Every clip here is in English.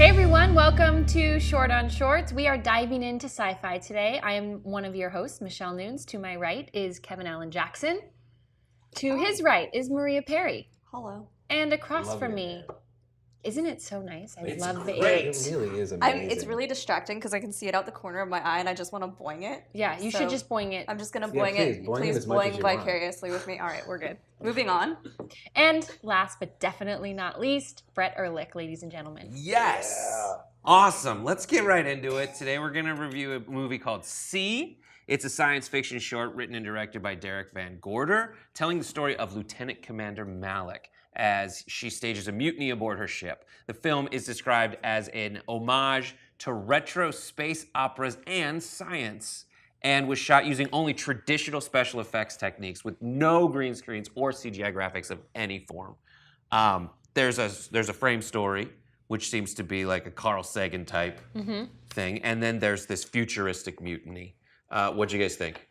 Hey everyone, welcome to Short on Shorts. We are diving into sci-fi today. I am one of your hosts, Michelle Nunes. To my right is Kevin Allen Jackson. To his right is Maria Perry. Hello. And across from me, isn't it so nice? It's love great. it. It really is amazing. It's really distracting because I can see it out the corner of my eye and I just want to boing it. Yeah, you should just boing it. I'm just going to boing it. Please boing vicariously with me. All right, we're good. Moving on. And last but definitely not least, Brett Erlich, ladies and gentlemen. Yes. Yeah. Awesome. Let's get right into it. Today we're going to review a movie called C. It's a science fiction short written and directed by Derek Van Gorder, telling the story of Lieutenant Commander Malik as she stages a mutiny aboard her ship. The film is described as an homage to retro space operas and science, and was shot using only traditional special effects techniques with no green screens or CGI graphics of any form. There's a frame story, which seems to be like a Carl Sagan type thing, and then there's this futuristic mutiny. What'd you guys think?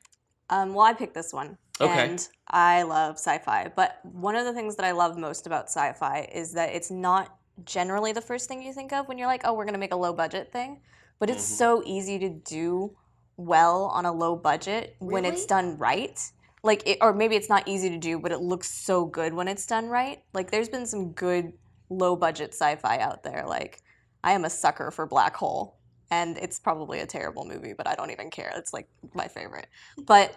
Well, I picked this one. Okay. And I love sci-fi. But one of the things that I love most about sci-fi is that it's not generally the first thing you think of when you're like, oh, we're going to make a low-budget thing. But it's so easy to do well on a low budget when it's done right. Or maybe it's not easy to do, but it looks so good when it's done right. Like, there's been some good low-budget sci-fi out there. Like, I am a sucker for Black Hole. And it's probably a terrible movie, but I don't even care. It's like my favorite. But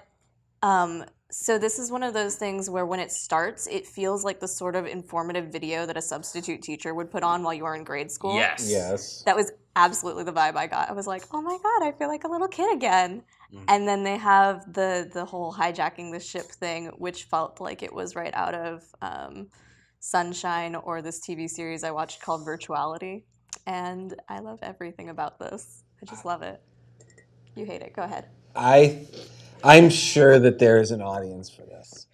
so this is one of those things where when it starts, it feels like the sort of informative video that a substitute teacher would put on while you were in grade school. Yes. Yes. That was absolutely the vibe I got. I was like, oh my God, I feel like a little kid again. And then they have the whole hijacking the ship thing, which felt like it was right out of Sunshine or this TV series I watched called Virtuality. And I love everything about this. I just love it. You hate it. Go ahead. I'm sure that there is an audience for this.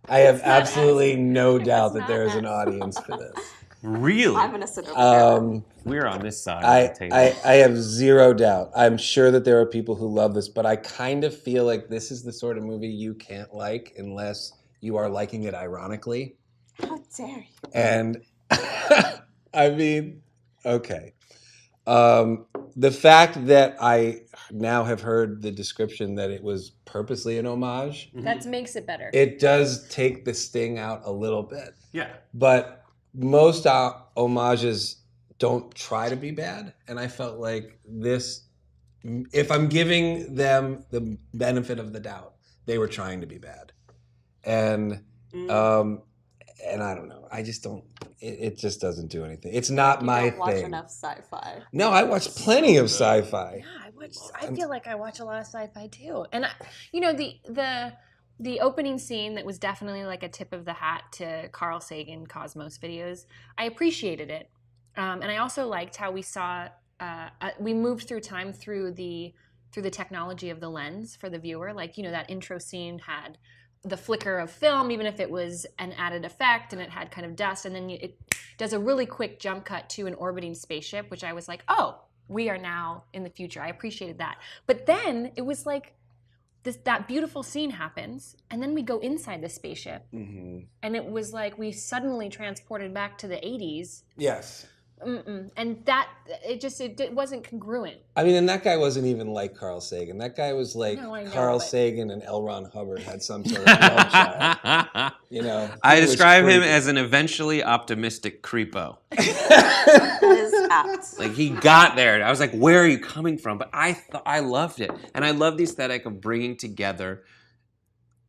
I have absolutely no doubt that there is an audience for this. Really? I'm going to sit over here. We're on this side of the table. I have zero doubt. I'm sure that there are people who love this, but I kind of feel like this is the sort of movie you can't like unless you are liking it ironically. How dare you? And I mean, okay. The fact that I now have heard the description that it was purposely an homage, That makes it better. it does take the sting out a little bit. Yeah. But most homages don't try to be bad. And I felt like this, if I'm giving them the benefit of the doubt, they were trying to be bad. And I don't know. I just don't. It just doesn't do anything. It's not my thing. You don't watch enough sci-fi. No, I watch plenty of sci-fi. Yeah, I feel like I watch a lot of sci-fi too. And the opening scene that was definitely like a tip of the hat to Carl Sagan Cosmos videos. I appreciated it, and I also liked how we saw we moved through time through the technology of the lens for the viewer. Like that intro scene had the flicker of film, even if it was an added effect and it had kind of dust, and then it does a really quick jump cut to an orbiting spaceship, which I was like, oh, we are now in the future. I appreciated that. But then it was like that beautiful scene happens, and then we go inside the spaceship, and it was like we suddenly transported back to the 80s. Yes. And that it wasn't congruent. I mean, and that guy wasn't even like Carl Sagan. That guy was like Carl Sagan and L. Ron Hubbard had some sort of love child. I describe him as an eventually optimistic creepo. That is apt. Like he got there, and I was like, "Where are you coming from?" But I loved it, and I love the aesthetic of bringing together,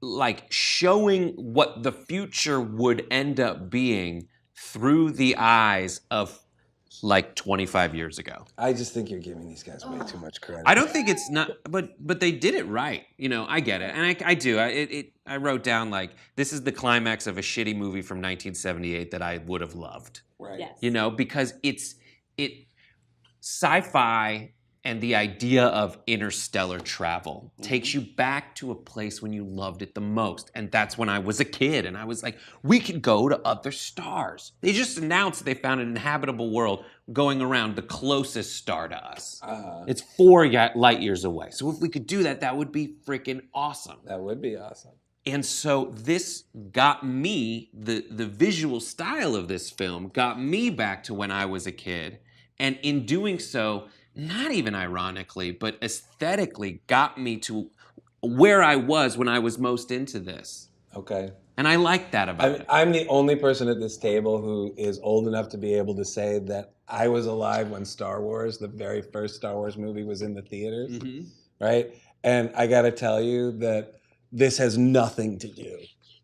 like showing what the future would end up being through the eyes of like 25 years ago. I just think you're giving these guys way too much credit. I don't think it's not, but they did it right. I get it, and I do. I wrote down like this is the climax of a shitty movie from 1978 that I would have loved. Right. Yes. Because it sci-fi and the idea of interstellar travel takes you back to a place when you loved it the most. And that's when I was a kid, and I was like, we could go to other stars. They just announced they found an inhabitable world going around the closest star to us. It's 4 light years away. So if we could do that, that would be freaking awesome. That would be awesome. And so this got me, the visual style of this film got me back to when I was a kid. And in doing so, not even ironically, but aesthetically got me to where I was when I was most into this. Okay. And I like that about it. I'm the only person at this table who is old enough to be able to say that I was alive when Star Wars, the very first Star Wars movie, was in the theaters, right? And I got to tell you that this has nothing to do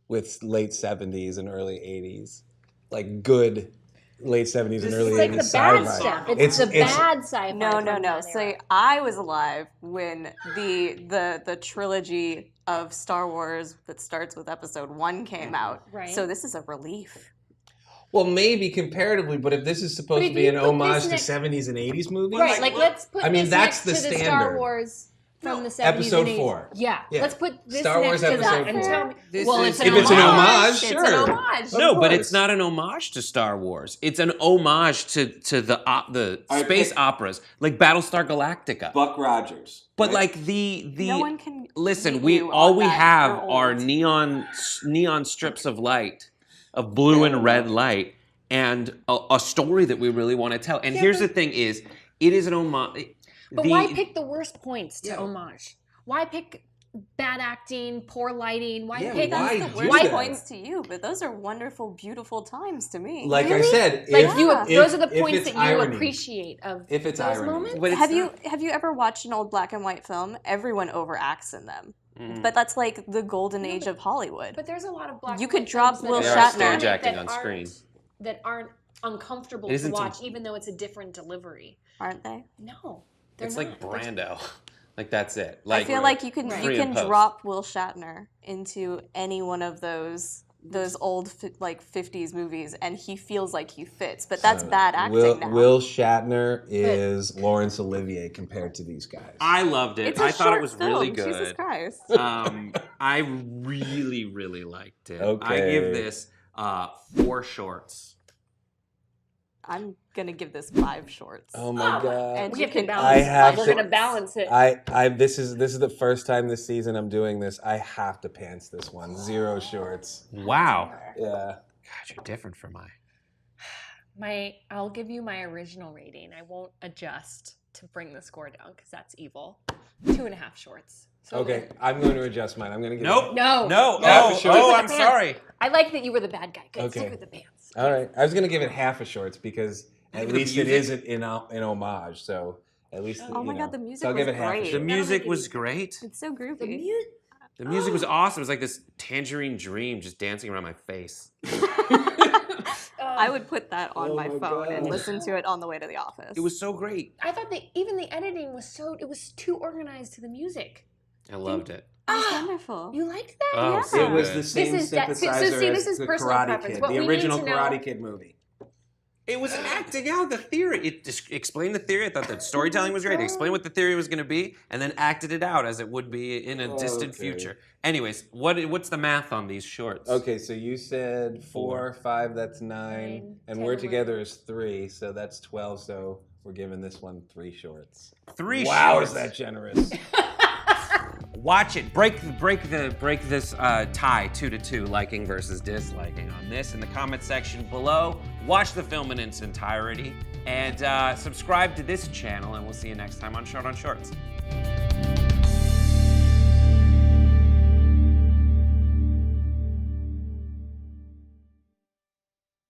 with late 70s and early 80s, like good late 70s and early 80s It's like the bad sci-fi. stuff. It's the bad sci-fi. No. from that So era. I was alive when the trilogy of Star Wars that starts with Episode 1 came out. Right. So this is a relief. Well, maybe comparatively, but if this is supposed But to if be you an put homage this to next- 70s and 80s movies, Right, like let's put I mean, this that's next the to the standard. Star Wars from the 70s Episode and 80s. 4. Yeah. Yeah. Let's put this Star Wars next to that Episode and 4. tell me. This Well, is- it's an If it's an homage, It's sure. an homage. No, but course. it's not an homage to Star Wars. It's an homage to the right, space pick- operaas, like Battlestar Galactica. Buck Rogers. But right? like the No one can listen, beat we you all on we that. have You're are old. neon strips of light, of blue and red light, and a story that we really want to tell. And here's the thing: is it is an homage. But why pick the worst points to homage? Why pick bad acting, poor lighting? Why Yeah, pick why That's the do worst that? points to you, but those are wonderful, beautiful times to me. Like I said, like if, you? if- Those are the if points it's that you irony, appreciate of If it's those irony. moments. But it's have not- you ever watched an old black and white film? Everyone overacts in them. Mm. But that's like the golden age of Hollywood. But there's a lot of black. You and could white drop films that Will are They are Shatner. stage acting that on aren't- screen. that aren't uncomfortable It to isn't watch, even though it's a different delivery. Aren't they? No, they're It's not. like Brando. Like that's it. I feel like you can Pre you and can post. drop Will Shatner into any one of those old like 50s movies and he feels like he fits. But that's bad acting now. Will Shatner is Laurence Olivier compared to these guys. I loved it. It's a I thought short it was film. really Jesus good. Christ. I really, really liked it. I Okay. give this 4 shorts. I'm gonna give this 5 shorts. Oh my god! And we you have can to balance. I have We're to- gonna balance it. This is the first time this season I'm doing this. I have to pants this one. 0 shorts. Wow. Yeah. God, you're different from I'll give you my original rating. I won't adjust to bring the score down because that's evil. 2.5 shorts. So Okay, I'm going to adjust mine. I'm going to give Nope. No. No. Half Oh, a short. oh, Stick I'm with the pants. sorry. I like that you were the bad guy. Good. Okay. Stick with the pants. All right, I was going to give it half a shorts because at Maybe the least it music? is in homage. So at least Oh my you God, know. the music So I'll give was it half a great. The short. music was great. It's so groovy. The mute. The music was awesome. It was like this tangerine dream just dancing around my face. I would put that on Oh my my phone and God. listen to it on the way to the office. It was so great. I thought that even the editing was it was too organized to the music. I loved it. It was wonderful. You liked that? Oh, Yeah. so It was good. the same is synthesizer so see, this as is the personal Karate preference. Kid, What the we original need to know- Karate Kid movie. It was acting out the theory. It just explained the theory. I thought the storytelling was great. It explained what the theory was going to be, and then acted it out as it would be in a distant Okay. future. Anyways, what's the math on these shorts? Okay, so you said 4, 5, that's 9, Nine, and 10, we're together is 3, so that's 12. So we're giving this one 3 shorts. 3 Wow, shorts. is that generous? Watch it. Break this tie 2-2, liking versus disliking on this in the comment section below. Watch the film in its entirety and subscribe to this channel, and we'll see you next time on Short on Shorts.